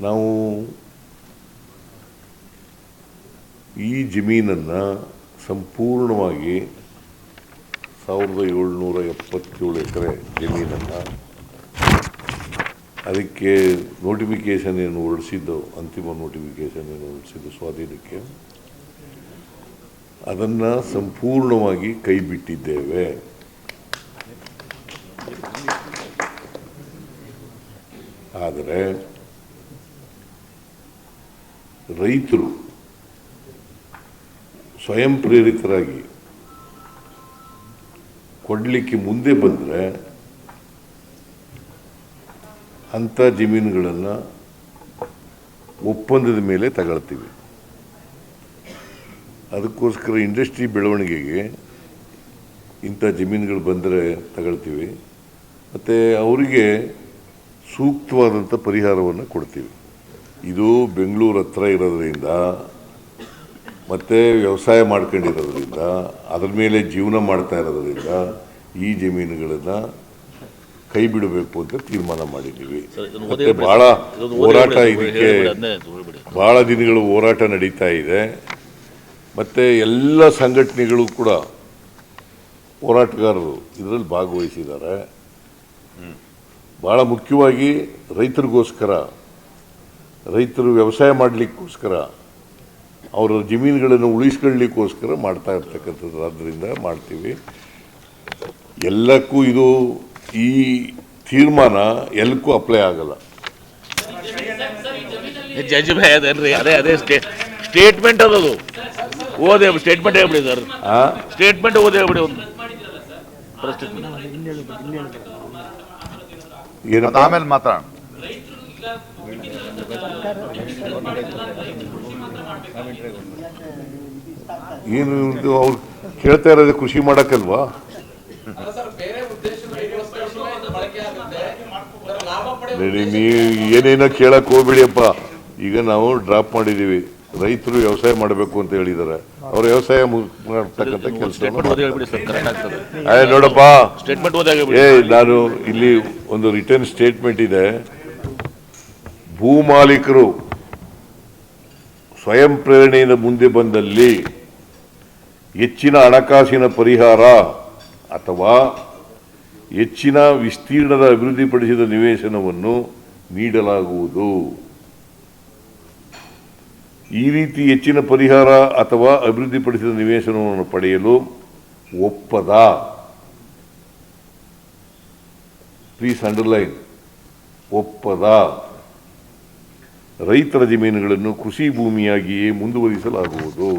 ನಾವು ಈ ಜಮೀನನ್ನು ಸಂಪೂರ್ಣವಾಗಿ 1777 ಎಕರೆ ಜಮೀನನ್ನು ಅದಕ್ಕೆ ನೋಟಿಫಿಕೇಷನ್ ಏನು ಹೊರಡಿಸಿದ್ದು, ಅಂತಿಮ ನೋಟಿಫಿಕೇಷನ್ ಏನು ಹೊರಡಿಸಿದ್ದು ಸ್ವಾಧೀನಕ್ಕೆ, ಅದನ್ನು ಸಂಪೂರ್ಣವಾಗಿ ಕೈ ಬಿಟ್ಟಿದ್ದೇವೆ. ಆದರೆ ರೈತರು ಸ್ವಯಂ ಪ್ರೇರಿತರಾಗಿ ಕೊಡಲಿಕ್ಕೆ ಮುಂದೆ ಬಂದರೆ ಅಂಥ ಜಮೀನುಗಳನ್ನು ಒಪ್ಪಂದದ ಮೇಲೆ ತಗೊಳ್ತೀವಿ. ಅದಕ್ಕೋಸ್ಕರ ಇಂಡಸ್ಟ್ರಿ ಬೆಳವಣಿಗೆಗೆ ಇಂಥ ಜಮೀನುಗಳು ಬಂದರೆ ತಗೊಳ್ತೀವಿ, ಮತ್ತು ಅವರಿಗೆ ಸೂಕ್ತವಾದಂಥ ಪರಿಹಾರವನ್ನು ಕೊಡ್ತೀವಿ. ಇದು ಬೆಂಗಳೂರು ಹತ್ರ ಇರೋದ್ರಿಂದ ಮತ್ತು ವ್ಯವಸಾಯ ಮಾಡ್ಕೊಂಡಿರೋದ್ರಿಂದ ಅದರ ಮೇಲೆ ಜೀವನ ಮಾಡ್ತಾ ಇರೋದ್ರಿಂದ ಈ ಜಮೀನುಗಳನ್ನು ಕೈ ಬಿಡಬೇಕು ಅಂತ ತೀರ್ಮಾನ ಮಾಡಿದ್ದೀವಿ. ಮತ್ತು ಭಾಳ ಹೋರಾಟ, ಇದಕ್ಕೆ ಭಾಳ ದಿನಗಳು ಹೋರಾಟ ನಡೀತಾ ಇದೆ. ಮತ್ತು ಎಲ್ಲ ಸಂಘಟನೆಗಳು ಕೂಡ ಹೋರಾಟಗಾರರು ಇದರಲ್ಲಿ ಭಾಗವಹಿಸಿದ್ದಾರೆ. ಭಾಳ ಮುಖ್ಯವಾಗಿ ರೈತರಿಗೋಸ್ಕರ, ರೈತರು ವ್ಯವಸಾಯ ಮಾಡಲಿಕ್ಕೋಸ್ಕರ, ಅವರ ಜಮೀನುಗಳನ್ನು ಉಳಿಸ್ಕೊಳ್ಳಿಕ್ಕೋಸ್ಕರ ಮಾಡ್ತಾ ಇರ್ತಕ್ಕಂಥದ್ದು. ಆದ್ದರಿಂದ ಮಾಡ್ತೀವಿ. ಎಲ್ಲಕ್ಕೂ ಇದು ಈ ತೀರ್ಮಾನ ಎಲ್ಲಕ್ಕೂ ಅಪ್ಲೈ ಆಗಲ್ಲ. ಜಡ್ಜ್ ಭಯ ಅದೇನ್ರಿ, ಅದೇ ಸ್ಟೇಟ್ಮೆಂಟ್ ಅದದು ಓದೇ ಸ್ಟೇಟ್ಮೆಂಟ್ ಹೇಳ್ಬಿಡಿ ಸರ್. ಸ್ಟೇಟ್ಮೆಂಟ್ ಓದೇ ಹೇಳ್ಬಿಡಿ ಒಂದು ಏನಪ್ಪ, ಆಮೇಲೆ ಮಾತಾಡೋಣ. ಏನು ಅವ್ರು ಕೇಳ್ತಾ ಇರೋದೇ ಕೃಷಿ ಮಾಡಕ್ಕಲ್ವಾ? ನೀವು ಏನೇನೋ ಕೇಳಕ್ ಹೋಗ್ಬಿಡಿಯಪ್ಪ. ಈಗ ನಾವು ಡ್ರಾಪ್ ಮಾಡಿದ್ದೀವಿ. ರೈತರು ವ್ಯವಸಾಯ ಮಾಡಬೇಕು ಅಂತ ಹೇಳಿದ್ದಾರೆ. ಅವ್ರು ವ್ಯವಸಾಯ ಮಾಡ್ತಕ್ಕಂಥ ಕೆಲಸ ನೋಡಪ್ಪ. ನಾನು ಇಲ್ಲಿ ಒಂದು ರಿಟರ್ನ್ ಸ್ಟೇಟ್ಮೆಂಟ್ ಇದೆ. ಭೂ ಮಾಲೀಕರು ಸ್ವಯಂ ಪ್ರೇರಣೆಯಿಂದ ಮುಂದೆ ಬಂದಲ್ಲಿ ಹೆಚ್ಚಿನ ಹಣಕಾಸಿನ ಪರಿಹಾರ ಅಥವಾ ಹೆಚ್ಚಿನ ವಿಸ್ತೀರ್ಣದ ಅಭಿವೃದ್ಧಿಪಡಿಸಿದ ನಿವೇಶನವನ್ನು ನೀಡಲಾಗುವುದು. ಈ ರೀತಿ ಹೆಚ್ಚಿನ ಪರಿಹಾರ ಅಥವಾ ಅಭಿವೃದ್ಧಿಪಡಿಸಿದ ನಿವೇಶನವನ್ನು ಪಡೆಯಲು ಒಪ್ಪದ, ಪ್ಲೀಸ್ ಅಂಡರ್ಲೈನ್, ಒಪ್ಪದ ರೈತರ ಜಮೀನುಗಳನ್ನು ಕೃಷಿ ಭೂಮಿಯಾಗಿಯೇ ಮುಂದುವರಿಸಲಾಗುವುದು.